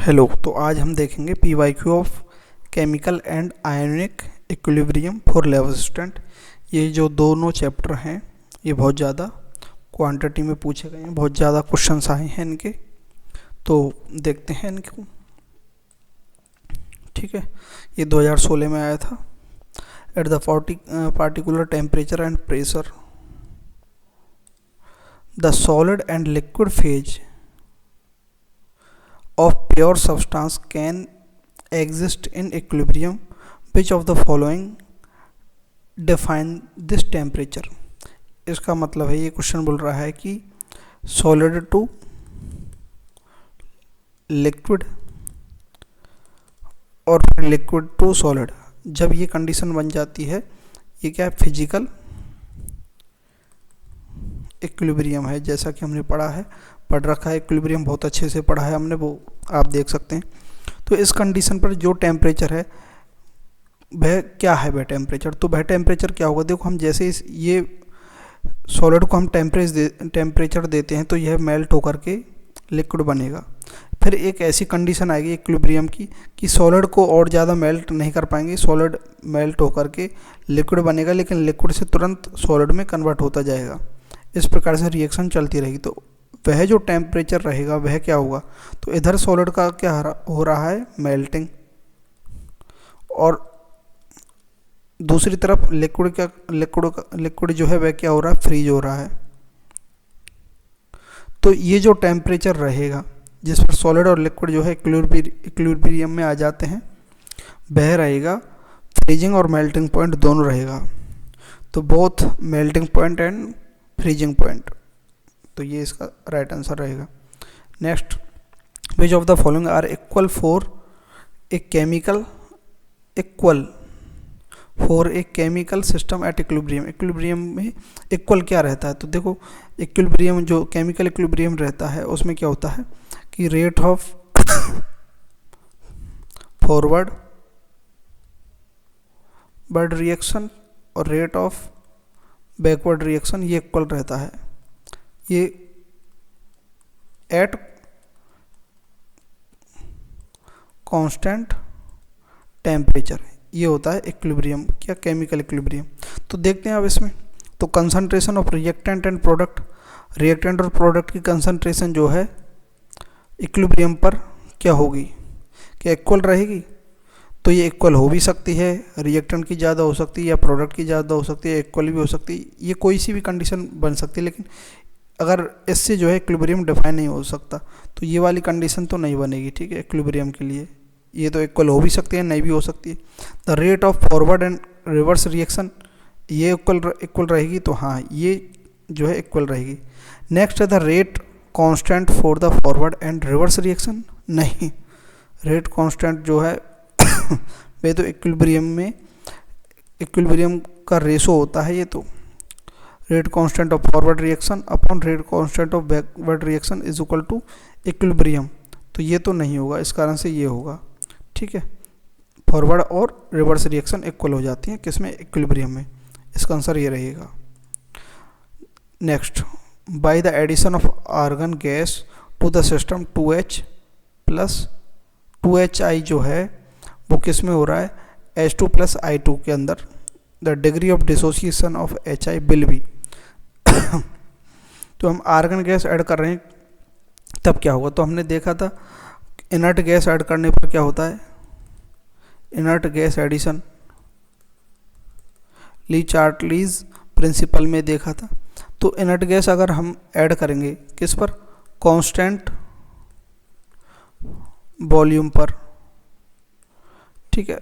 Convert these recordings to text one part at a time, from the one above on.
Hello. तो आज हम देखेंगे PYQ of chemical and ionic equilibrium for level student. ये जो दोनों चैप्टर हैं ये बहुत ज़्यादा क्वांटिटी में पूछे गए हैं, बहुत ज़्यादा क्वेश्चंस आए हैं इनके। तो देखते हैं इनको। ठीक है, ये 2016 में आया था। At the particular temperature and pressure the solid and liquid phase of pure substance can exist in equilibrium. Which of the following define this temperature? इसका मतलब है, ये क्वेश्चन बोल रहा है कि सॉलिड टू लिक्विड और फिर लिक्विड टू सॉलिड, जब ये कंडीशन बन जाती है, ये क्या है? फिजिकल इक्विलिब्रियम है। जैसा कि हमने पढ़ रखा है, इक्विलिब्रियम बहुत अच्छे से पढ़ा है हमने, वो आप देख सकते हैं। तो इस कंडीशन पर जो टेम्परेचर है वह क्या है? वह टेम्परेचर क्या होगा? देखो, हम जैसे ये सॉलिड को हम टेम्परेचर देते हैं तो यह मेल्ट होकर के लिक्विड बनेगा। फिर एक ऐसी कंडीशन आएगी इक्विलिब्रियम की कि सॉलिड को और ज़्यादा मेल्ट नहीं कर पाएंगे, सॉलिड मेल्ट होकर के लिक्विड बनेगा, लेकिन लिक्विड से तुरंत सॉलिड में कन्वर्ट होता जाएगा। इस प्रकार से रिएक्शन चलती रहेगी। तो वह जो टेम्परेचर रहेगा वह क्या होगा? तो इधर सॉलिड का क्या हो रहा है? मेल्टिंग, और दूसरी तरफ लिक्विड जो है वह क्या हो रहा है? फ्रीज हो रहा है। तो ये जो टेम्परेचर रहेगा जिस पर सॉलिड और लिक्विड जो है इक्विलिब्रियम में आ जाते हैं, वह रहेगा फ्रीजिंग और मेल्टिंग पॉइंट दोनों रहेगा। तो both melting point and freezing point, तो ये इसका राइट आंसर रहेगा। Next, which of the following are equal for a chemical system at equilibrium. Equilibrium में इक्वल क्या रहता है? तो देखो, इक्विलिब्रियम जो केमिकल इक्विलिब्रियम रहता है उसमें क्या होता है कि रेट ऑफ फॉरवर्ड रिएक्शन और रेट ऑफ बैकवर्ड रिएक्शन ये इक्वल रहता है। ये एट कांस्टेंट टेम्परेचर, ये होता है इक्विलिब्रियम, क्या? Chemical equilibrium. तो देखते हैं अब इसमें। तो concentration of reactant and product, reactant और प्रोडक्ट की कंसंट्रेशन जो है इक्विलिब्रियम पर क्या होगी? क्या इक्वल रहेगी? तो ये इक्वल हो भी सकती है, रिएक्टेंट की ज़्यादा हो सकती है या प्रोडक्ट की ज़्यादा हो सकती है, इक्वल भी हो सकती है, ये कोई सी भी कंडीशन बन सकती है। लेकिन अगर इससे जो है इक्विलिब्रियम डिफाइन नहीं हो सकता, तो ये वाली कंडीशन तो नहीं बनेगी। ठीक है, इक्विलिब्रियम के लिए ये तो इक्वल हो भी सकती है, नहीं भी हो सकती है। The rate of forward and reverse reaction, ये इक्वल रहेगी, तो हाँ, ये जो है इक्वल रहेगी। नेक्स्ट है the rate constant for the forward and reverse reaction. नहीं, रेट कांस्टेंट जो है वे तो इक्विलिब्रियम का रेशो होता है। ये तो rate constant of forward reaction upon rate constant of backward reaction is equal to equilibrium. तो ये तो नहीं होगा, इस कारण से ये होगा। ठीक है, फॉरवर्ड और रिवर्स रिएक्शन इक्वल हो जाती हैं किसमें? इक्विलिब्रियम में। इसका आंसर ये रहेगा। Next, by the addition of argon gas to the system 2H plus 2HI जो है वो किस में हो रहा है? H2 प्लस I2 के अंदर। The degree of dissociation of HI will B. तो हम आर्गन गैस ऐड कर रहे हैं तब क्या होगा? तो हमने देखा था इनर्ट गैस ऐड करने पर क्या होता है? इनर्ट गैस एडिशन ली चार्टलीज प्रिंसिपल में देखा था। तो इनर्ट गैस अगर हम ऐड करेंगे किस पर? कांस्टेंट वॉल्यूम पर। ठीक है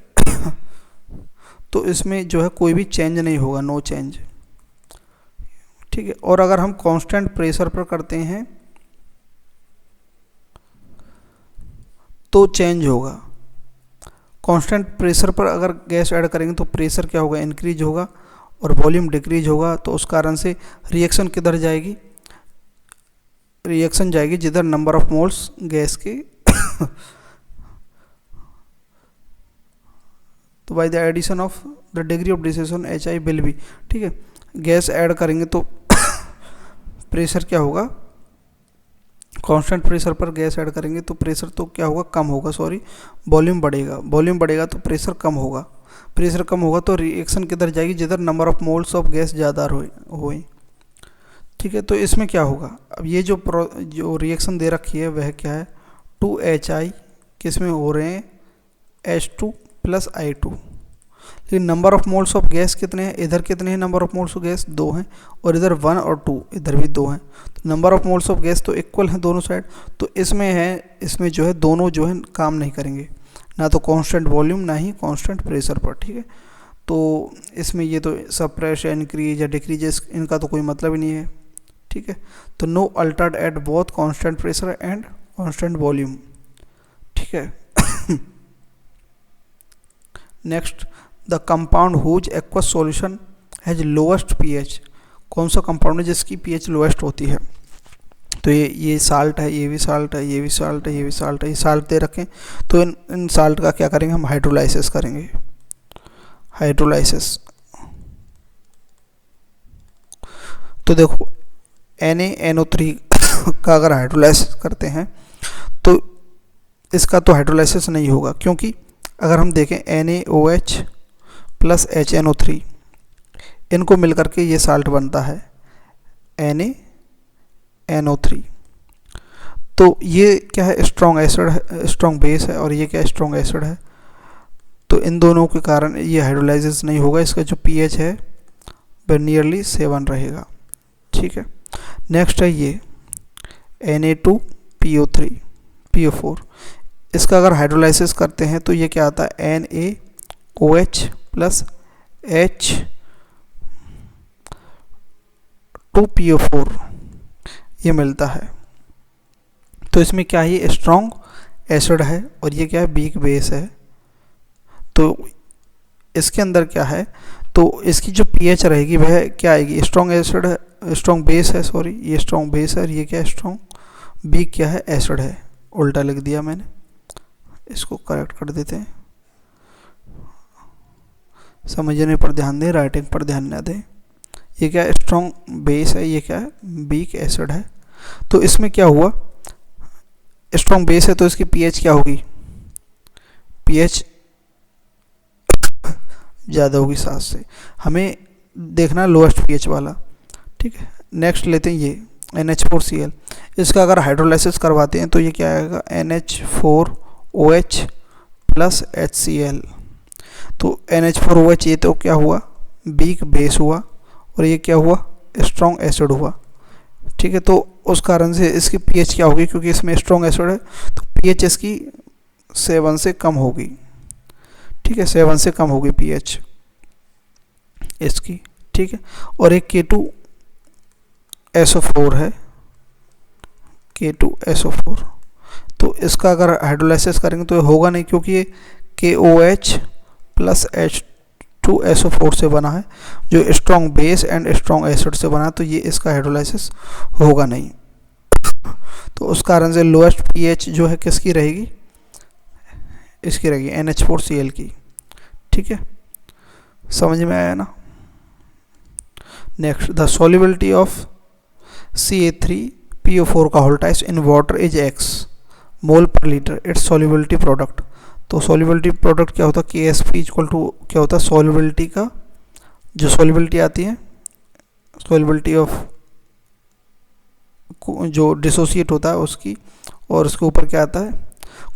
तो इसमें जो है कोई भी चेंज नहीं होगा, नो चेंज। ठीक है, और अगर हम कांस्टेंट प्रेशर पर करते हैं तो चेंज होगा। कांस्टेंट प्रेशर पर अगर गैस ऐड करेंगे तो प्रेशर क्या होगा? इंक्रीज होगा और वॉल्यूम डिक्रीज होगा। तो उस कारण से रिएक्शन किधर जाएगी? रिएक्शन जाएगी जिधर नंबर ऑफ मोल्स गैस के तो by the addition of the degree of dissociation HI will be. ठीक है, गैस ऐड करेंगे तो प्रेशर क्या होगा? कांस्टेंट प्रेशर पर गैस ऐड करेंगे तो प्रेशर तो क्या होगा, कम होगा, सॉरी वॉल्यूम बढ़ेगा, वॉल्यूम बढ़ेगा तो प्रेशर कम होगा, प्रेशर कम होगा तो रिएक्शन किधर जाएगी, जिधर number of moles of gas ज़्यादा होए। ठीक है, तो इसमें क्या होगा, अब ये जो रिएक्शन दे रखी है वह क्या है, 2HI किस में हो रहे हैं, H2 + I2। लेकिन number of moles of gas कितने हैं, इधर कितने हैं number of moles of gas, 2 हैं, और इधर 1 और 2, इधर भी 2 हैं। तो number of moles of gas तो इक्वल हैं दोनों साइड, तो इसमें जो है दोनों जो है काम नहीं करेंगे, ना तो कांस्टेंट वॉल्यूम ना ही कांस्टेंट प्रेशर पर। ठीक है, तो इसमें ये तो सप्रेस या इंक्रीज या डिक्रीज इनका तो कोई मतलब ही नहीं है। ठीक है, तो no altered at both constant pressure and constant volume. ठीक है, next, the compound whose aqueous solution has lowest pH. कौन सा कंपाउंड है जिसकी पीएच लोएस्ट होती है, तो ये साल्ट है, ये भी साल्ट है, ये भी साल्ट है, ये भी साल्ट है, ये साल्ट दे रखें। तो इन साल्ट का क्या करेंगे हम, हाइड्रोलाइसिस करेंगे, हाइड्रोलाइसिस। तो देखो NaNO3 का अगर हाइड्रोलाइसिस करते हैं तो इसका तो हाइड्रोलाइसिस नहीं होगा, क्योंकि अगर हम देखें NaOH + HNO3 इनको मिलकर के ये साल्ट बनता है NaNO3। तो ये क्या है, स्ट्रॉन्ग एसिड है, स्ट्रॉन्ग बेस है, और ये क्या है, स्ट्रॉन्ग एसिड है। तो इन दोनों के कारण ये हाइड्रोलाइसिस नहीं होगा, इसका जो पीएच है वह नियरली 7 रहेगा। ठीक है, नेक्स्ट है ये Na2PO4। इसका अगर हाइड्रोलाइसिस करते हैं तो ये क्या आता है, NaOH + H2PO4 ये मिलता है। तो इसमें क्या है, ये स्ट्रॉन्ग एसिड है और ये क्या है, वीक बेस है। तो इसके अंदर क्या है, तो इसकी जो पीएच रहेगी वह क्या आएगी, स्ट्रॉन्ग एसिड है, स्ट्रॉन्ग बेस है, सॉरी ये स्ट्रॉन्ग बेस है और ये क्या है, स्ट्रॉन्ग वीक क्या है, एसिड है। उल्टा लिख दिया मैंने, इसको करेक्ट कर देते हैं, समझने पर ध्यान दें, राइटिंग पर ध्यान न दें। ये क्या है, स्ट्रॉन्ग बेस है, ये क्या है, वीक एसिड है। तो इसमें क्या हुआ, स्ट्रॉन्ग बेस है तो इसकी पीएच क्या होगी, पीएच ज़्यादा होगी 7 से, हमें देखना लोएस्ट पीएच वाला। ठीक है, नेक्स्ट लेते हैं ये NH4Cl। इसका अगर हाइड्रोलाइसिस करवाते हैं तो ये क्या आएगा, NH4OH + HCl। तो NH4OH ये तो क्या हुआ, वीक बेस हुआ, और ये क्या हुआ, स्ट्रॉन्ग एसिड हुआ। ठीक है, तो उस कारण से इसकी पीएच क्या होगी, क्योंकि इसमें स्ट्रॉन्ग एसिड है तो पीएच इसकी 7 से कम होगी। ठीक है, 7 से कम होगी पीएच इसकी। ठीक है, और एक K2SO4 है, K2SO4। तो इसका अगर हाइड्रोलाइसिस करेंगे तो ये होगा नहीं, क्योंकि ये KOH + H2SO4 से बना है, जो strong base and strong acid से बना है, तो ये इसका हाइड्रोलाइसिस होगा नहीं। तो उस कारण से लोएस्ट पीएच जो है किसकी रहेगी, इसकी रहेगी NH4Cl की। ठीक है, समझ में आया ना। Next, the solubility of CA3PO4 का whole twice in water is X mole per litre, its solubility product. तो सॉल्युबिलिटी प्रोडक्ट क्या होता है, KSP = क्या होता है, सॉल्युबिलिटी का जो सॉल्युबिलिटी आती है, सॉल्युबिलिटी ऑफ जो डिसोसिएट होता है उसकी, और उसके ऊपर क्या आता है,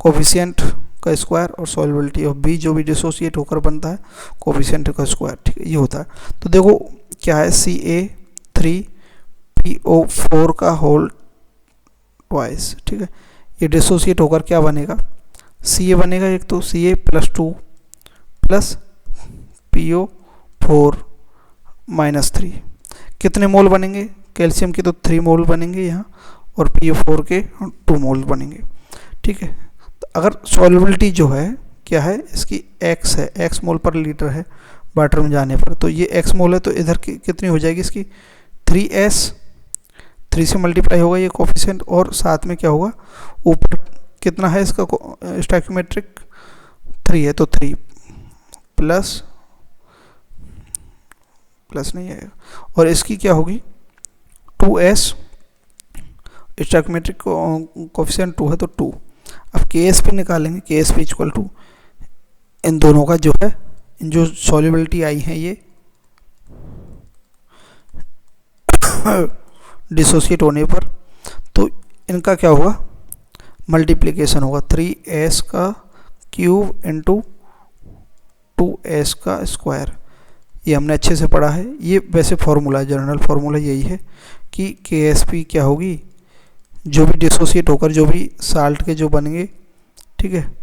कोफिशिएंट का स्क्वायर, और सॉल्युबिलिटी ऑफ B जो भी डिसोसिएट होकर बनता है, कोफिशिएंट का स्क्वायर। ठीक है, ये होता है। तो देखो क्या है, CA3PO4 का होल ट्वाइस। ठीक है, ये डिसोसिएट होकर क्या बनेगा, Ca बनेगा एक, तो Ca + 2 + PO4 - 3 कितने मोल बनेंगे, कैल्शियम के तो 3 मोल बनेंगे यहाँ, और PO4 के 2 मोल बनेंगे। ठीक है, तो अगर सॉल्युबिलिटी जो है क्या है, इसकी X है, X मोल पर लीटर है वाटर में जाने पर, तो ये X मोल है, तो इधर कितनी हो जाएगी इसकी 3S, 3 से मल्टीप्लाई होगा ये कोफिशिएंट, और साथ में क्या होगा, ऊपर कितना है इसका स्टोइकियोमेट्रिक 3 है, तो 3 प्लस नहीं आएगा, और इसकी क्या होगी 2S, स्टोइकोमेट्रिक कोफिशिएंट 2 है तो 2। अब KSP निकालेंगे, KSP इक्वल टू इन दोनों का जो है, इन जो सॉल्युबिलिटी आई है ये डिसोसिएट होने पर, तो इनका क्या होगा, मल्टीप्लिकेशन होगा 3s का क्यूब इंटू 2s का स्क्वायर। ये हमने अच्छे से पढ़ा है, ये वैसे फॉर्मूला है, जनरल फॉर्मूला यही है कि KSP क्या होगी, जो भी डिसोसिएट होकर जो भी साल्ट के जो बनेंगे, ठीक है,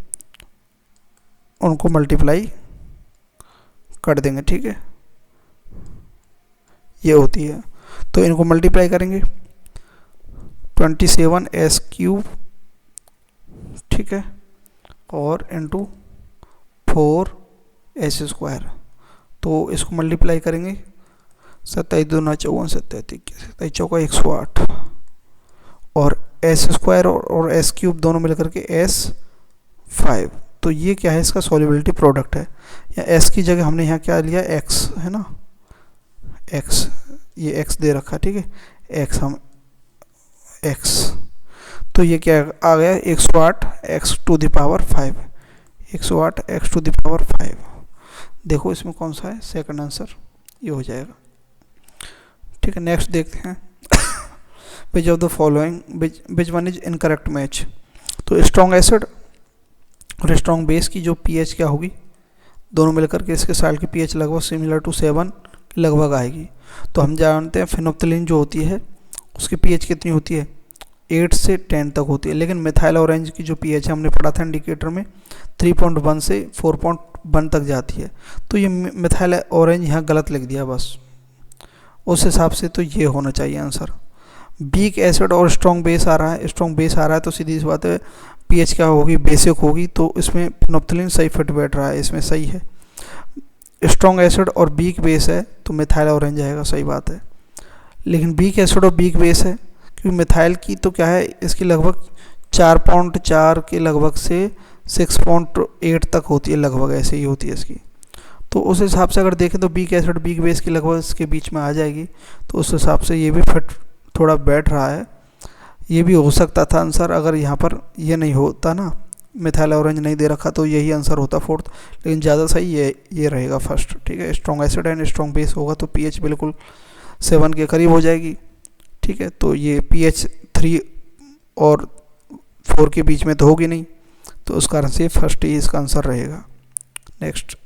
उनको मल्टीप्लाई कर देंगे, ठीक है, ये होती है। तो इनको मल्टीप्लाई करेंगे 27s क्यूब, ठीक है, और इंटू 4s स्क्वायर। तो इसको मल्टीप्लाई करेंगे 27 दूना 54, 27 चौका 108, और s स्क्वायर और s क्यूब दोनों मिलकर के S5। तो ये क्या है, इसका सॉल्युबिलिटी प्रोडक्ट है। या s की जगह हमने यहाँ क्या लिया, x है ना, x, ये x दे रखा, ठीक है, x हम x, तो ये क्या आ गया 108 x to the power 5, 108 x to the power 5। देखो इसमें कौन सा है, सेकंड आंसर ये हो जाएगा, ठीक है। नेक्स्ट देखते हैं, विच of the following which one is incorrect match. तो स्ट्रॉन्ग एसिड और स्ट्रॉन्ग बेस की जो पीएच क्या होगी, दोनों मिलकर के इसके साल्ट की पीएच लगभग सिमिलर टू 7 लगभग आएगी। तो हम जानते हैं फेनोप्थिलीन जो होती है उसकी पीएच कितनी होती है, 8 से 10 तक होती है, लेकिन मिथाइल ऑरेंज की जो पीएच है हमने पढ़ा था इंडिकेटर में 3.1 से 4.1 तक जाती है। तो ये मिथाइल ऑरेंज यहाँ गलत लिख दिया बस, उस हिसाब से तो ये होना चाहिए आंसर। वीक एसिड और स्ट्रॉन्ग बेस आ रहा है, स्ट्रॉन्ग बेस आ रहा है तो सीधी सी बात है पीएच क्या होगी, बेसिक होगी, तो इसमें फेनोप्थिलीन सही फिट बैठ रहा है, इसमें सही है। स्ट्रॉन्ग एसिड और वीक बेस है तो मिथाइल ऑरेंज आएगा, सही बात है। लेकिन वीक एसिड और वीक बेस है क्योंकि मिथाइल की तो क्या है, इसकी लगभग 4.4 के लगभग से 6.8 तक होती है, लगभग ऐसे ही होती है इसकी। तो उस हिसाब से अगर देखें तो वीक एसिड वीक बेस की लगभग इसके बीच में आ जाएगी, तो उस हिसाब से ये भी फिट थोड़ा बैठ रहा है। ये भी हो सकता था आंसर, अगर यहाँ पर ये नहीं होता ना, मिथाइल ऑरेंज नहीं दे रखा, तो यही आंसर होता फोर्थ, लेकिन ज़्यादा सही ये रहेगा फर्स्ट, ठीक है। Strong acid and strong base होगा तो पीएच बिल्कुल 7 के करीब हो जाएगी, ठीक है। तो ये पीएच 3 और 4 के बीच में तो होगी नहीं, तो उस कारण से फर्स्ट ही इसका आंसर रहेगा। Next,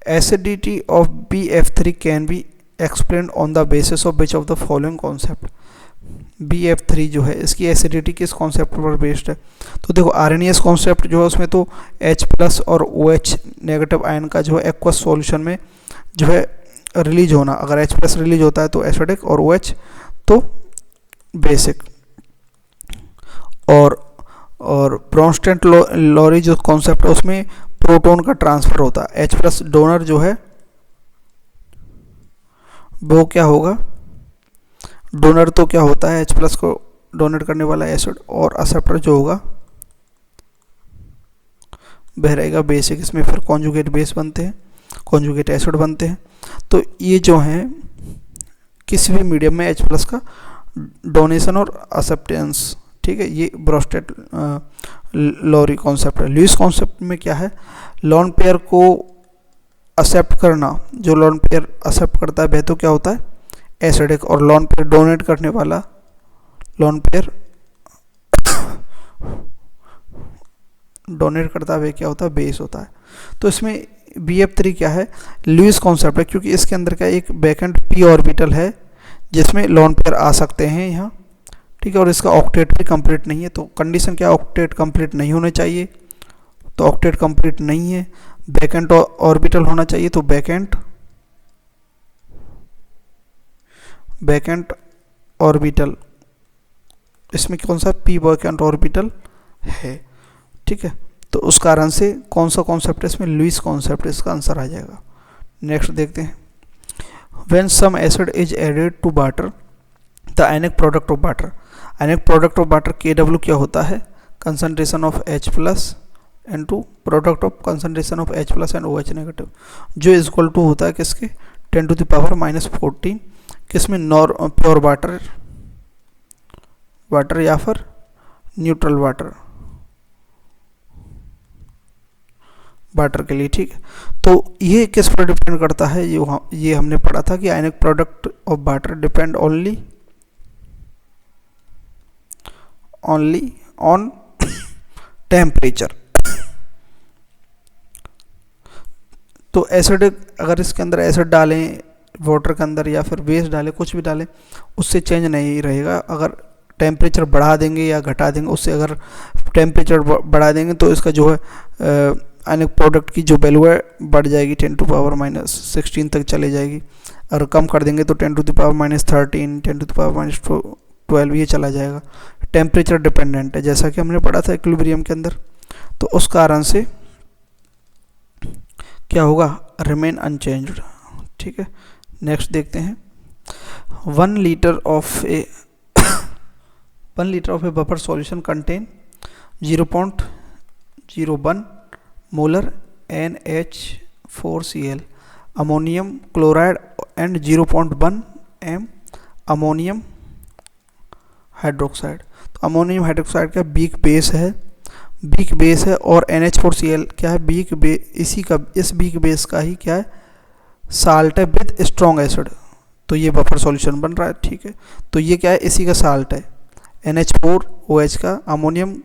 acidity of BF3 can be explain on the basis of which of the following concept. BF3 जो है इसकी एसिडिटी किस कॉन्सेप्ट पर बेस्ड है, तो देखो आरएनएस कॉन्सेप्ट जो है उसमें तो H+ और OH नेगेटिव आयन का जो है एक्वस सॉल्यूशन में जो है रिलीज होना, अगर H+ रिलीज होता है तो एसिडिक और OH तो बेसिक। और ब्रोंस्टेंट लॉरी जो कॉन्सेप्ट है उसमें प्रोटॉन का ट्रांसफर होता है, H+ डोनर जो है वो क्या होगा, डोनर तो क्या होता है H+ को डोनेट करने वाला एसिड, और एक्सेप्टर जो होगा वह रहेगा बेसिक। इसमें फिर कॉन्जुगेट बेस बनते हैं, कॉन्जुगेट एसिड बनते हैं। तो ये जो हैं किसी भी मीडियम में H+ का डोनेशन और एक्सेप्टेंस, ठीक है, ये ब्रोस्टेट लॉरी कॉन्सेप्ट है। लुईस कॉन्सेप्ट में क्या है, लॉन पेयर को एक्सेप्ट करना, जो लॉन पेयर एक्सेप्ट करता है वह तो क्या होता है एसिडिक, और लॉन पेयर डोनेट करने वाला लॉन पेयर डोनेट करता है वह क्या होता है बेस होता है। तो इसमें BF3 क्या है, लुईस कॉन्सेप्ट है, क्योंकि इसके अंदर का एक बैकेंड p ऑर्बिटल है जिसमें लॉन पेयर आ सकते हैं यहाँ, ठीक है, और इसका ऑक्टेट भी कंप्लीट नहीं है। तो कंडीशन क्या, ऑक्टेट कंप्लीट नहीं होने चाहिए, तो ऑक्टेट कंप्लीट नहीं है। बैकेंट ऑर्बिटल होना चाहिए, तो बैकेंट ऑर्बिटल, इसमें कौन सा p बैकेंट ऑर्बिटल है, ठीक है। तो उस कारण से कौन सा कॉन्सेप्ट है इसमें, लुईस कॉन्सेप्ट, इसका आंसर आ जाएगा। नेक्स्ट देखते हैं, when some acid is added to water the ionic product of water. Ionic product of water KW क्या होता है, concentration of H+ into product of concentration of H+ and OH negative, जो equal to होता है किसके 10 to the power -14, किसमें pure water water या फिर न्यूट्रल वाटर वाटर के लिए, ठीक है। तो ये किस पर डिपेंड करता है, ये हमने पढ़ा था कि आयनिक product of water depend only on temperature. तो एसिड, अगर इसके अंदर एसिड डालें वाटर के अंदर या फिर बेस डालें, कुछ भी डालें, उससे चेंज नहीं रहेगा। अगर टेम्परेचर बढ़ा देंगे या घटा देंगे, उससे अगर टेम्परेचर बढ़ा देंगे तो इसका जो है आयनिक प्रोडक्ट की जो वैल्यू है बढ़ जाएगी, 10⁻⁻16 तक चले जाएगी। और कम कर देंगे तो 10⁻⁻13, 10⁻⁻12 ये चला जाएगा। टेम्परेचर डिपेंडेंट है, जैसा कि हमने पढ़ा था इक्विलिब्रियम के अंदर। तो उस कारण से क्या होगा, रिमेन अनचेंज्ड, ठीक है। नेक्स्ट देखते हैं, 1 litre of A buffer solution contain 0.01 molar NH4Cl ammonium chloride and 0.1 m ammonium hydroxide. तो अमोनियम हाइड्रोक्साइड का वीक बेस है और NH4Cl क्या है, इस वीक बेस का ही क्या है, साल्ट है विद स्ट्रॉन्ग एसिड। तो ये बफर सॉल्यूशन बन रहा है, ठीक है। तो ये क्या है, इसी का साल्ट है, NH4OH का अमोनियम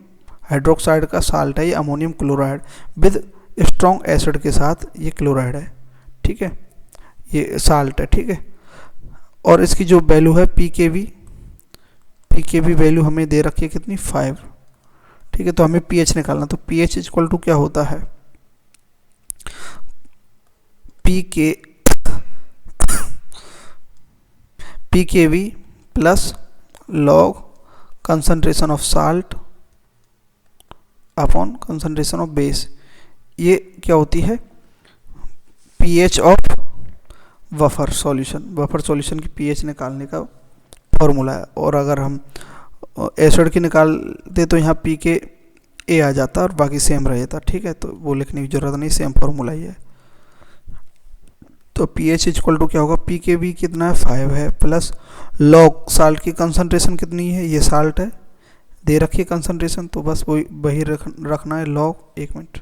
हाइड्रोक्साइड का साल्ट है, ये ammonium chloride with strong acid के साथ ये क्लोराइड है, ठीक है, ये साल्ट है, ठीक है। और इसकी जो वैल्यू है पीकेवी वैल्यू हमें दे रखी है कितनी, 5, ठीक है। तो हमें पीएच निकालना, तो पीएच इक्वल टू क्या होता है, pKb plus log concentration of salt upon concentration of base. ये क्या होती है, पीएच ऑफ बफर सॉल्यूशन की पीएच निकालने का फॉर्मूला है। और अगर हम एसिड की निकालते तो यहाँ पी के ए आ जाता और बाकी सेम रहता, ठीक है। तो वो लिखने की जरूरत नहीं, सेम फॉर्मूला ही है। तो पीएच इक्वल टू क्या होगा, पी के वी कितना है, 5 है, प्लस लॉग साल्ट की कंसंट्रेशन कितनी है, ये साल्ट है, दे रखी है कंसंट्रेशन, तो बस वही रखना है लॉग, 1 मिनट।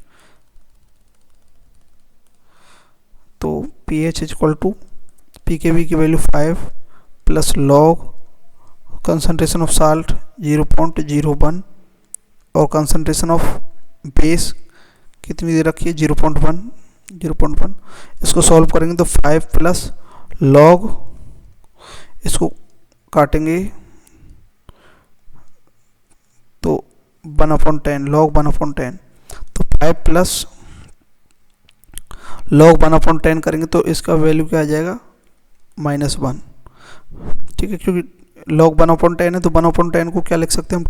तो पीएच इक्वल टू पी के वी की value 5 plus log concentration of salt 0.01 और कंसंट्रेशन ऑफ बेस कितनी दे रखी है, 0.1। इसको सॉल्व करेंगे तो 5 प्लस लॉग, इसको काटेंगे तो 1/10, लॉग 1/10। तो 5 प्लस लॉग 1/10 करेंगे तो इसका वैल्यू क्या आ जाएगा, -1, ठीक है। क्योंकि लॉग 1/10 है तो 1/10 को क्या लिख सकते हैं हम,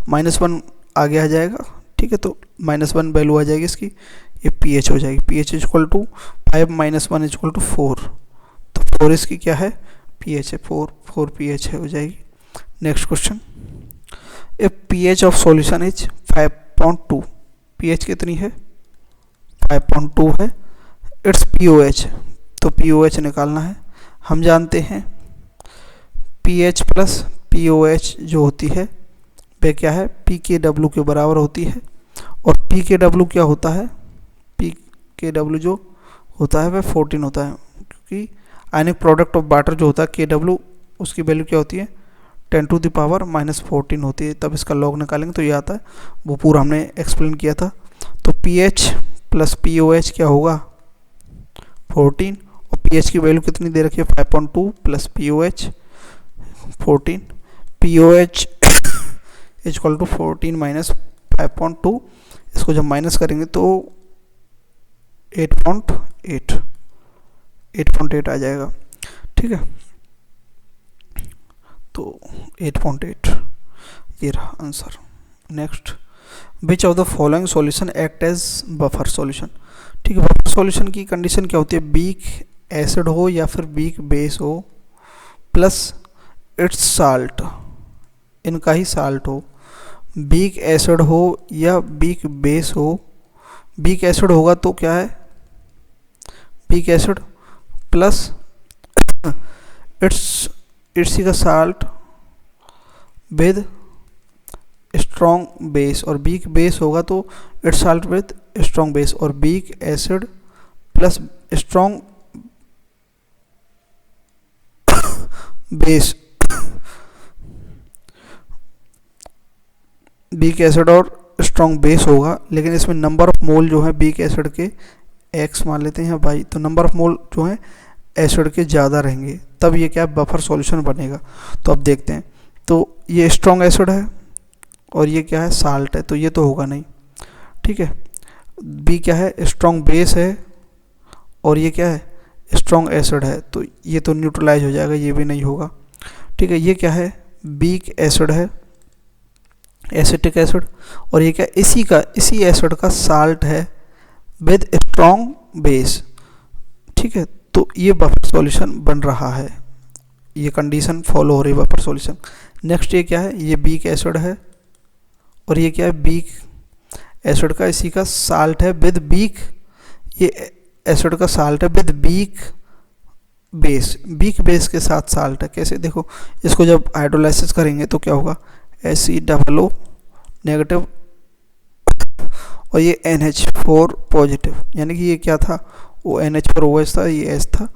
10⁻⁻1 आगे आ जाएगा, ठीक है। तो -1 वैल्यू आ जाएगी इसकी, ये पीएच हो जाएगी। PH equal to 5 - 1 equal to 4। तो 4 इसकी क्या है, पीएच है, 4 पीएच है, हो जाएगी। Next question, if pH of solution is 5.2, pH कितनी है, 5.2 है, इट्स पीओएच, तो पीओएच निकालना है। हम जानते हैं पीएच प्लस पीओएच जो होती है वह क्या है, पीकेडब्ल्यू के बराबर होती है। और पीकेडब्ल्यू क्या होता है, पीकेडब्ल्यू जो होता है वह 14 होता है, क्योंकि आयनिक प्रोडक्ट ऑफ वाटर जो होता है केडब्ल्यू, उसकी वैल्यू क्या होती है, 10⁻⁻14 होती है। तब इसका लॉग निकालेंगे तो ये आता है, वो पूरा हमने एक्सप्लेन किया था। तो पीएच प्लस पीओएच क्या होगा, 14, और पीएच की वैल्यू कितनी दे रखी है, 5.2 plus pOH 14, pOH equal to 14 minus 5.2, इसको जब माइनस करेंगे तो 8.8 आ जाएगा, ठीक है। तो 8.8 ये रहा answer. Next, which of the following solution act as buffer solution, ठीक है। बफर सॉल्यूशन की कंडीशन क्या होती है, वीक एसिड हो या फिर वीक बेस हो प्लस इट्स साल्ट, इनका ही साल्ट हो, वीक एसिड हो या वीक बेस हो। वीक एसिड होगा तो क्या है, वीक एसिड प्लस इट्स का साल्ट विद स्ट्रॉन्ग बेस, और वीक बेस होगा तो it salt with strong base, और weak acid plus strong base, weak acid और स्ट्रॉन्ग बेस होगा, लेकिन इसमें नंबर ऑफ मोल जो है वीक एसिड के x मान लेते हैं भाई, तो नंबर ऑफ मोल जो है एसिड के ज़्यादा रहेंगे, तब ये क्या बफर सॉल्यूशन बनेगा। तो अब देखते हैं, तो ये स्ट्रॉन्ग एसिड है और ये क्या है साल्ट है, तो ये तो होगा नहीं, ठीक है। बी क्या है स्ट्रॉन्ग बेस है और ये क्या है स्ट्रॉन्ग एसिड है, तो ये तो न्यूट्रलाइज हो जाएगा, ये भी नहीं होगा, ठीक है। ये क्या है वीक एसिड है, एसिटिक एसिड, और ये क्या इसी एसिड का साल्ट है विद स्ट्रॉन्ग बेस, ठीक है। तो ये बफर सॉल्यूशन बन रहा है, ये कंडीशन फॉलो हो रही है बफर सॉल्यूशन। नेक्स्ट ये क्या है, ये वीक एसिड है और ये क्या है वीक एसिड का इसी का साल्ट है विद वीक, ये एसिड का साल्ट है with weak base, weak base के साथ साल्ट है। कैसे देखो, इसको जब हाइड्रोलाइसिस करेंगे तो क्या होगा HCOO नेगेटिव और ये NH4 पॉजिटिव, यानी कि ये क्या था वो NH4OH था, ये H था,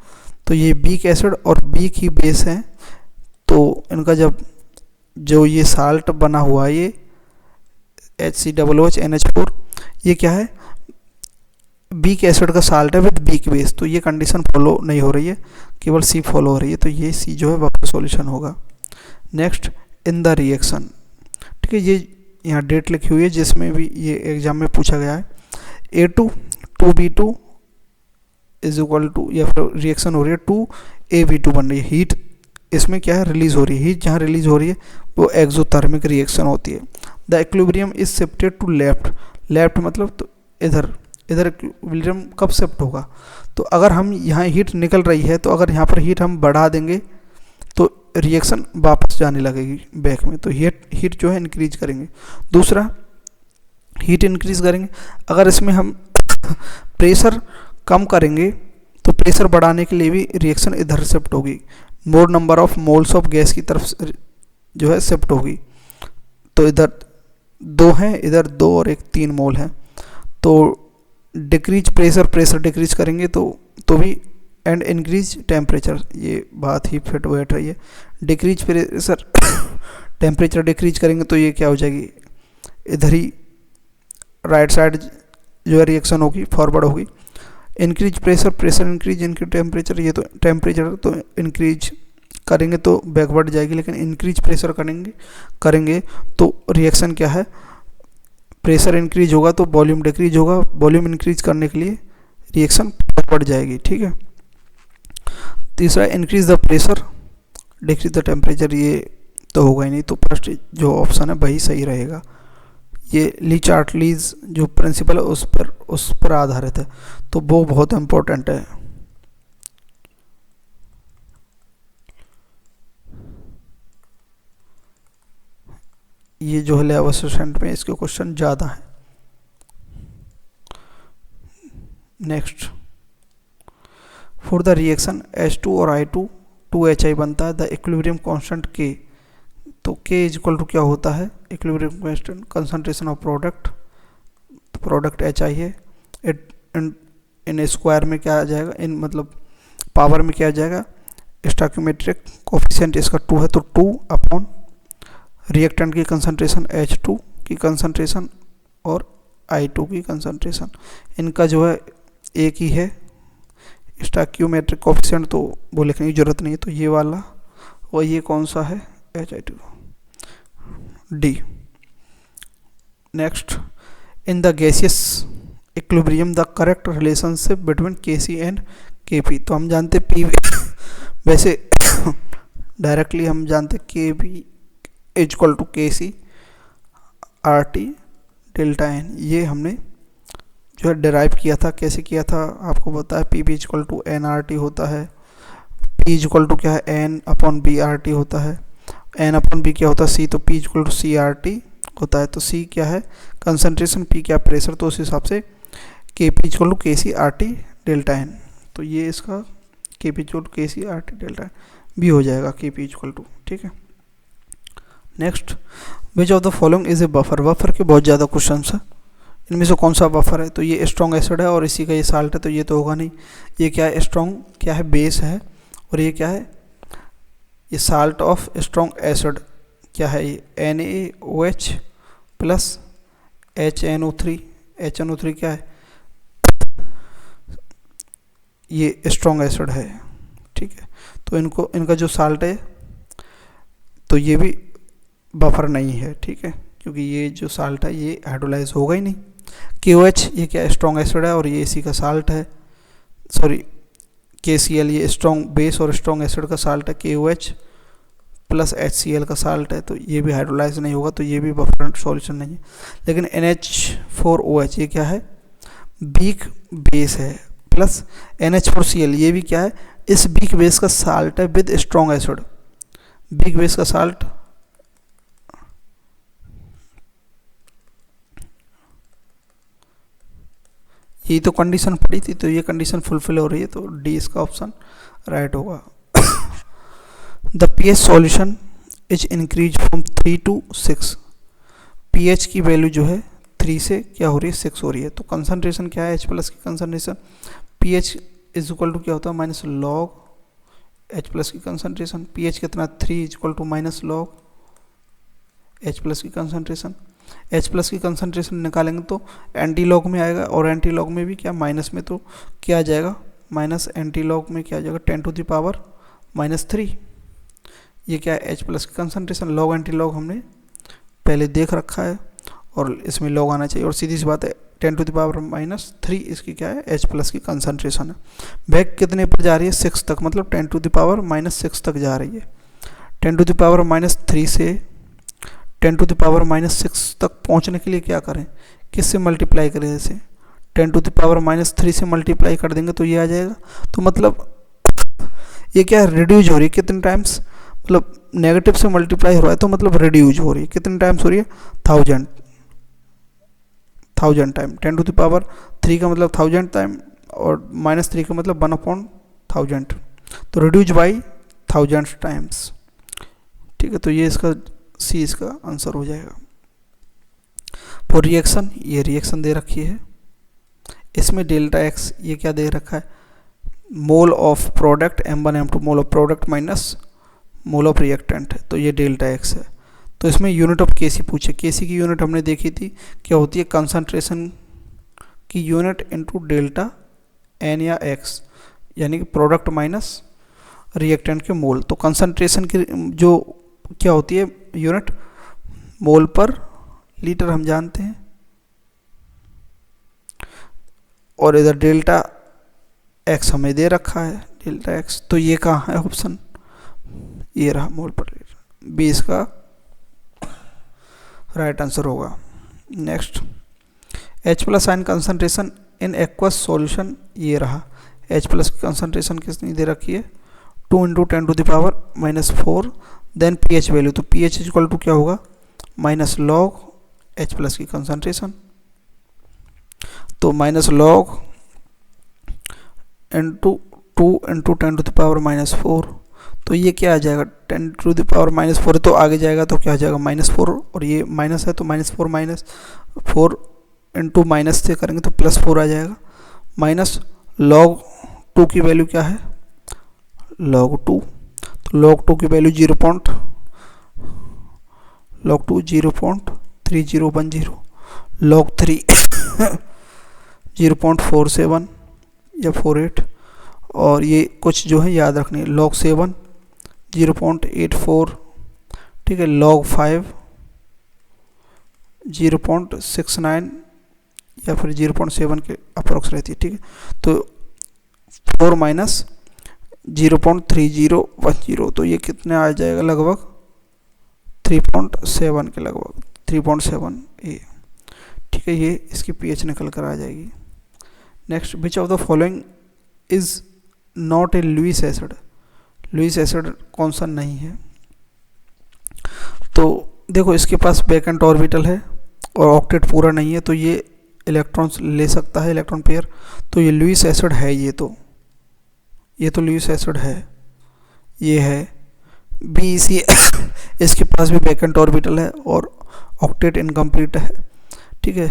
तो ये वीक एसिड और वीक ही बेस है, तो इनका जब जो ये साल्ट बना हुआ है ये HCOOH NH4, ये क्या है वीक एसिड का साल्ट है विद वीक बेस, तो ये कंडीशन फॉलो नहीं हो रही है, केवल C फॉलो हो रही है, तो ये C जो है बफर सॉल्यूशन होगा। नेक्स्ट इन द रिएक्शन, ठीक है, ये यहाँ डेट लिखी हुई है जिसमें भी ये एग्जाम में पूछा गया है। A2 2B2 is equal to, या फिर रिएक्शन हो रही है 2AB2 बन रही है, हीट इसमें क्या है रिलीज हो रही है, हीट जहाँ रिलीज हो रही है वो एक्सोथर्मिक रिएक्शन होती है। The equilibrium is shifted to left, left मतलब तो इधर, इधर इक्विलिब्रियम कब शिफ्ट होगा, तो अगर हम यहाँ हीट निकल रही है तो अगर यहाँ पर हीट हम बढ़ा देंगे तो रिएक्शन वापस जाने लगेगी बैक में, तो हीट जो है इंक्रीज करेंगे। दूसरा हीट इंक्रीज करेंगे, अगर इसमें हम प्रेशर कम करेंगे तो प्रेशर बढ़ाने के लिए भी रिएक्शन इधर शिफ्ट होगी, मोर number of moles of gas की तरफ जो है शिफ्ट होगी, तो इधर 2 हैं, इधर 2 और एक 3 मोल है, तो डिक्रीज प्रेशर डिक्रीज करेंगे तो भी, एंड इंक्रीज टेम्परेचर, ये बात ही फिट बैठ रही है, डिक्रीज प्रेशर टेम्परेचर डिक्रीज करेंगे तो ये क्या हो जाएगी इधर ही राइट साइड जो है रिएक्शन होगी फॉरवर्ड होगी। इंक्रीज प्रेशर इंक्रीज टेम्परेचर, ये तो टेम्परेचर तो इंक्रीज करेंगे तो बैकवर्ड जाएगी, लेकिन इंक्रीज प्रेशर करेंगे तो रिएक्शन क्या है प्रेशर इंक्रीज होगा तो वॉल्यूम डिक्रीज होगा, वॉल्यूम इंक्रीज करने के लिए रिएक्शन फॉरवर्ड जाएगी, ठीक है। तीसरा increase the pressure decrease the temperature, ये तो होगा ही नहीं, तो फर्स्ट जो ऑप्शन है वही सही रहेगा। ये ली चार्टलीज जो प्रिंसिपल है उस पर आधारित है, तो वो बहुत इम्पोर्टेंट है। ये जो है 11% में इसके क्वेश्चन ज़्यादा हैं। Next, for the reaction H2 और I2 2HI बनता है, द इक्विलिब्रियम कांस्टेंट K, तो K इज इक्वल टू क्या होता है equilibrium constant concentration of product HI है, इन स्क्वायर में क्या आ जाएगा, इन मतलब पावर में क्या आ जाएगा स्टोइकियोमेट्रिक कोफिशिएंट इसका 2 है, तो 2 अपॉन रिएक्टेंट की कंसंट्रेशन H2 की कंसंट्रेशन और I2 की कंसंट्रेशन, इनका जो है एक ही है स्टोइकियोमेट्रिक कोफिशिएंट, तो वो लिखने की जरूरत नहीं है, तो ये वाला और ये कौन सा है HI2 D। Next, in the gaseous equilibrium the correct relationship between Kc and Kp, तो हम जानते P वैसे डायरेक्टली हम जानते Kp is equal to Kc RT delta N, ये हमने जो है डिराइव किया था, कैसे किया था आपको पता है, Pb is equal to nRT होता है, P इज इक्वल टू क्या है N अपॉन BRT होता है, N अपॉन B क्या होता है C, तो P is equal to CRT होता है, तो C क्या है कंसंट्रेशन, P क्या प्रेशर, तो उस हिसाब से Kp is equal to Kc RT delta N, तो ये इसका Kp is equal to Kc RT delta N भी हो जाएगा Kp इज इक्वल टू, ठीक है। Next, which of the following is a buffer. Buffer के बहुत ज़्यादा क्वेश्चन है, इनमें से कौन सा बफर है। तो ये स्ट्रॉन्ग एसिड है और इसी का ये साल्ट है, तो ये तो होगा नहीं। ये क्या है, स्ट्रॉन्ग क्या है, बेस है। और ये क्या है, ये साल्ट ऑफ स्ट्रॉन्ग एसिड क्या है, ये NaOH प्लस HNO3। HNO3 क्या है, ये स्ट्रॉन्ग एसिड है, ठीक है। तो इनको इनका जो साल्ट है तो ये भी बफर नहीं है, ठीक है, क्योंकि ये जो साल्ट है ये हाइड्रोलाइज होगा ही नहीं। KOH ये क्या स्ट्रॉन्ग एसिड है और ये इसी का साल्ट है, सॉरी KCl ये स्ट्रॉन्ग बेस और स्ट्रॉन्ग एसिड का साल्ट है, KOH प्लस HCl का साल्ट है, तो ये भी हाइड्रोलाइज नहीं होगा, तो ये भी बफर सॉल्यूशन नहीं है। लेकिन NH4OH ये क्या है, वीक बेस है, प्लस NH4Cl ये भी क्या है, इस वीक बेस का साल्ट है with strong acid. Weak base का साल्ट यही तो कंडीशन पड़ी थी, तो ये कंडीशन फुलफिल हो रही है, तो डी इसका ऑप्शन राइट होगा। The pH solution is increase from 3 to 6। pH की वैल्यू जो है 3 से क्या हो रही है, 6 हो रही है। तो कंसंट्रेशन क्या है, H प्लस की concentration, pH is equal to क्या होता है, माइनस लॉग H प्लस की कंसंट्रेशन। pH कितना, 3 is equal to minus log H plus की कंसंट्रेशन। H प्लस की कंसंट्रेशन निकालेंगे तो एंटी लॉग में आएगा, और एंटी लॉग में भी क्या माइनस में, तो क्या आ जाएगा, माइनस एंटी लॉग में क्या आ जाएगा, 10⁻³ ये क्या है, H प्लस की कंसंट्रेशन। लॉग एंटी लॉग हमने पहले देख रखा है और इसमें लॉग आना चाहिए, और सीधी सी बात है 10⁻³ इसकी क्या है, H प्लस की कंसंट्रेशन है। बैक कितने पर जा रही है, 6 तक, मतलब 10⁻⁻6 तक जा रही है। 10⁻³ से 10⁻⁻6 तक पहुंचने के लिए क्या करें, किससे मल्टीप्लाई करें, जैसे 10⁻³ से मल्टीप्लाई कर देंगे तो ये आ जाएगा। तो मतलब ये क्या है, रिड्यूज हो रही है कितने टाइम्स, मतलब नेगेटिव से मल्टीप्लाई हो रहा है तो मतलब रिड्यूज हो रही है, कितने टाइम्स हो रही है, 1000 टाइम। 10⁻³ का मतलब 1000 टाइम, और -3 का मतलब 1/1000, तो रिड्यूज बाई 1000 टाइम्स, ठीक है। तो ये इसका सी इसका आंसर हो जाएगा। फॉर रिएक्शन, ये रिएक्शन दे रखी है, इसमें ΔX ये क्या दे रखा है, mole of product M1 M2 mole of product minus mole of reactant है, तो ये ΔX है। तो इसमें यूनिट ऑफ Kc पूछे, Kc की यूनिट हमने देखी थी, क्या होती है, कंसंट्रेशन की यूनिट इनटू डेल्टा N या X, यानी कि प्रोडक्ट माइनस रिएक्टेंट के मोल। तो कंसंट्रेशन की जो क्या होती है यूनिट, मोल पर लीटर हम जानते हैं, और इधर ΔX हमें दे रखा है, ΔX, तो ये कहाँ है ऑप्शन, ये रहा, मोल पर लीटर, बी इसका राइट आंसर होगा। Next, H plus ion concentration in aqueous solution, ये रहा, H प्लस की कंसंट्रेशन कितनी दे रखी है, 2 × 10⁻⁻⁴, देन pH वैल्यू, तो pH इक्वल टू क्या होगा, माइनस लॉग H प्लस की कंसंट्रेशन, तो माइनस लॉग इंटू 2 × 10⁻⁴, तो ये क्या आ जाएगा, 10⁻⁴, तो आगे जाएगा तो क्या आ जाएगा, -4, और ये माइनस है तो -4 इंटू माइनस से करेंगे तो +4 आ जाएगा, माइनस log 2 की वैल्यू क्या है, log 2, तो log 2 की वैल्यू log 2 0.3010, log 3 0.47 या 48, और ये कुछ जो है याद रखनी है, log 7 0.84, ठीक है, log 5 0.69 या फिर 0.7 के अप्रोक्स रहती है, ठीक है। तो 4 माइनस 0.3010, तो ये कितने आ जाएगा, लगभग 3.7 के लगभग, 3.7 ये, ठीक है। ये इसकी pH निकल कर आ जाएगी। Next, which of the following is not a Lewis acid. Lewis acid कौन सा नहीं है, तो देखो इसके पास वैकेंट ऑर्बिटल है और ऑक्टेट पूरा नहीं है, तो ये इलेक्ट्रॉन्स ले सकता है, इलेक्ट्रॉन पेयर, तो ये लुईस एसिड है, ये तो लुईस एसिड है, ये है, बी सी इसके पास भी वैकेंट ऑर्बिटल है और ऑक्टेट इनकम्प्लीट है, ठीक है।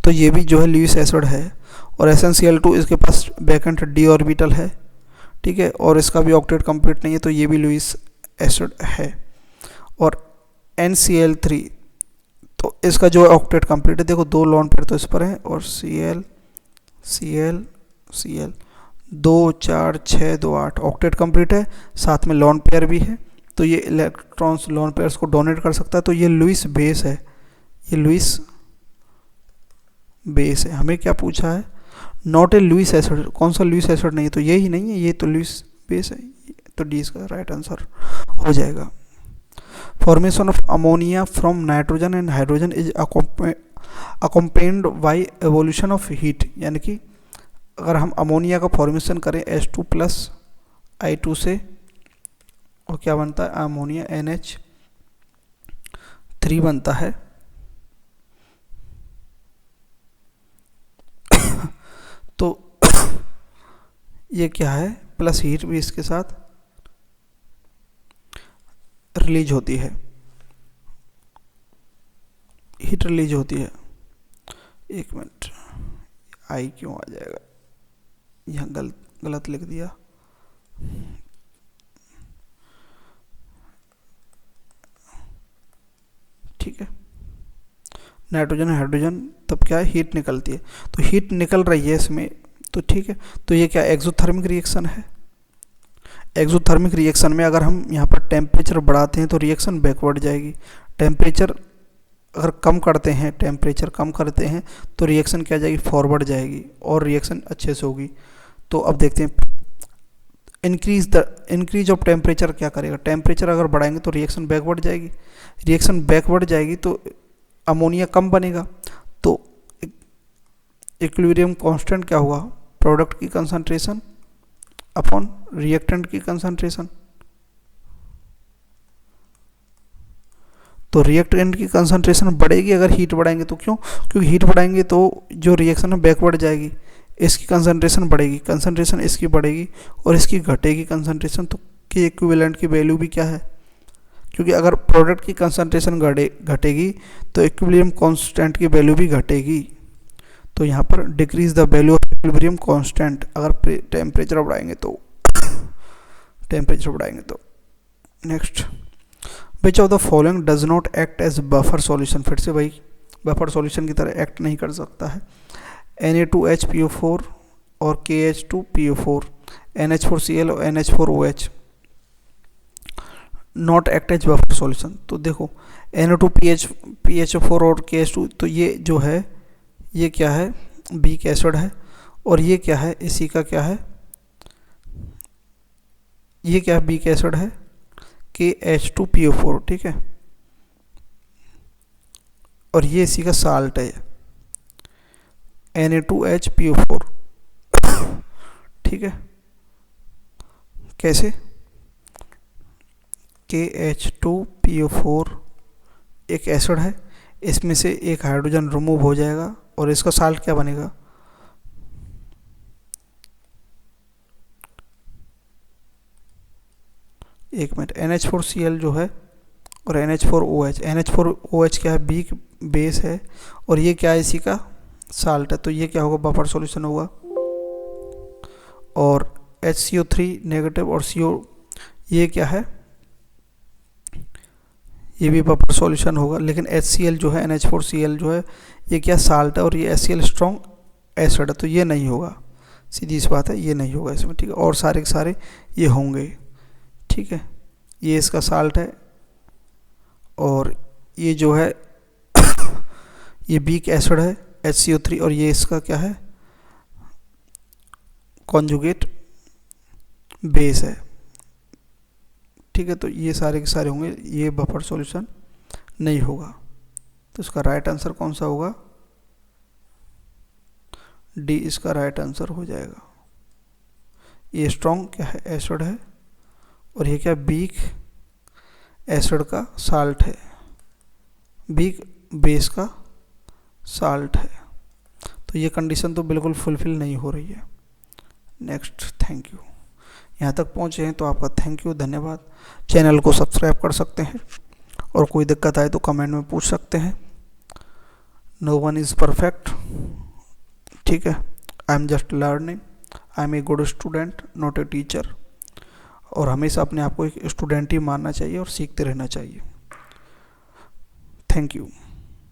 तो ये भी जो है लुईस एसिड है। और SnCl2 इसके पास वैकेंट डी ऑर्बिटल है, ठीक है, और इसका भी ऑक्टेट कंप्लीट नहीं है, तो ये भी लुईस एसिड है। और NCl3 तो इसका जो है ऑक्टेट कंप्लीट है, देखो 2 लोन पेयर तो इस पर है, और Cl Cl Cl 2 4 6 2 8 octet complete है, साथ में लोन पेयर भी है, तो ये इलेक्ट्रॉन्स लोन पेयर्स को डोनेट कर सकता है। तो ये लुईस बेस है, ये लुईस बेस है। हमें क्या पूछा है, नॉट ए लुईस एसिड, कौन सा लुईस एसिड नहीं है, तो ये ही नहीं है, ये तो लुईस बेस है, तो डी इसका राइट आंसर हो जाएगा। Formation of ammonia from nitrogen and hydrogen is accompanied by evolution of heat, यानी कि अगर हम अमोनिया का फॉर्मेशन करें H2+I2 से, और क्या बनता है, अमोनिया NH3 बनता है। तो ये क्या है, प्लस हीट भी इसके साथ रिलीज होती है, हीट रिलीज होती है। एक मिनट, आई क्यों आ जाएगा, यहाँ गलत लिख दिया। ठीक है, नाइट्रोजन हाइड्रोजन तब क्या है, हीट निकलती है, तो हीट निकल रही है इसमें, तो ठीक है। तो ये क्या एक्सोथर्मिक रिएक्शन है। एक्सोथर्मिक रिएक्शन में अगर हम यहाँ पर टेम्परेचर बढ़ाते हैं तो रिएक्शन बैकवर्ड जाएगी, टेम्परेचर अगर कम करते हैं, टेम्परेचर कम करते हैं तो रिएक्शन क्या जाएगी, फॉरवर्ड जाएगी, और रिएक्शन अच्छे से होगी। तो अब देखते हैं, इंक्रीज ऑफ टेम्परेचर क्या करेगा, टेम्परेचर अगर बढ़ाएंगे तो रिएक्शन बैकवर्ड जाएगी, रिएक्शन बैकवर्ड जाएगी तो अमोनिया कम बनेगा, तो इक्विलिब्रियम कांस्टेंट क्या होगा, प्रोडक्ट की कंसंट्रेशन अपॉन रिएक्टेंट की कंसंट्रेशन। तो रिएक्टेंट की कंसंट्रेशन बढ़ेगी अगर हीट बढ़ाएंगे, तो क्यों, क्योंकि हीट बढ़ाएंगे तो जो रिएक्शन है बैकवर्ड जाएगी, इसकी कंसंट्रेशन बढ़ेगी, कंसंट्रेशन इसकी बढ़ेगी और इसकी घटेगी कंसंट्रेशन, तो के इक्विवेलेंट की वैल्यू भी क्या है, क्योंकि अगर प्रोडक्ट की कंसंट्रेशन घटेगी तो इक्विलिब्रियम कांस्टेंट की वैल्यू भी घटेगी। तो यहाँ पर decrease the value of equilibrium constant, अगर टेम्परेचर बढ़ाएंगे तो next, which of the following does not act as buffer solution, फिर से भाई बफर सॉल्यूशन की तरह एक्ट नहीं कर सकता है। Na2HPO4 और KH2PO4, NH4Cl और NH4OH not act as buffer solution. तो देखो Na2PHO4 और KH2, तो ये जो है ये क्या है, वीक एसिड है, और ये क्या है, इसी का क्या है, ये क्या वीक एसिड है, KH2PO4, ठीक है, और ये इसी का साल्ट है Na2HPO4, ठीक है। कैसे, KH2PO4 एक एसिड है, इसमें से एक हाइड्रोजन रिमूव हो जाएगा और इसका साल्ट क्या बनेगा, एक मिनट, NH4Cl जो है और NH4OH, NH4OH क्या है, वीक बेस है, और ये क्या है, इसी का साल्ट है, तो ये क्या होगा, बफर सॉल्यूशन होगा। और HCO3 नेगेटिव और CO ये क्या है, ये भी बफर सॉल्यूशन होगा, लेकिन HCl जो है, NH4Cl जो है, ये क्या साल्ट है, और ये HCl स्ट्रॉन्ग एसिड है, तो ये नहीं होगा, सीधी सी बात है, ये नहीं होगा इसमें, ठीक है। और सारे के सारे ये होंगे, ठीक है, ये इसका साल्ट है, और ये जो है ये वीक एसिड है HCO3, और ये इसका क्या है, कॉन्जुगेट बेस है, ठीक है। तो ये सारे के सारे होंगे, ये बफर सॉल्यूशन नहीं होगा, तो इसका राइट आंसर कौन सा होगा, डी इसका राइट आंसर हो जाएगा। ये स्ट्रॉन्ग क्या है, एसिड है, और ये क्या, वीक एसिड का साल्ट है, वीक बेस का साल्ट है, तो ये कंडीशन तो बिल्कुल फुलफिल नहीं हो रही है। Next, thank you. यहाँ तक पहुँचे हैं तो आपका थैंक यू, धन्यवाद। चैनल को सब्सक्राइब कर सकते हैं और कोई दिक्कत आए तो कमेंट में पूछ सकते हैं। नो वन इज़ परफेक्ट, ठीक है। I am just learning, I am a good student not a teacher. और हमेशा अपने आप को एक स्टूडेंट ही मानना चाहिए और सीखते रहना चाहिए। Thank you.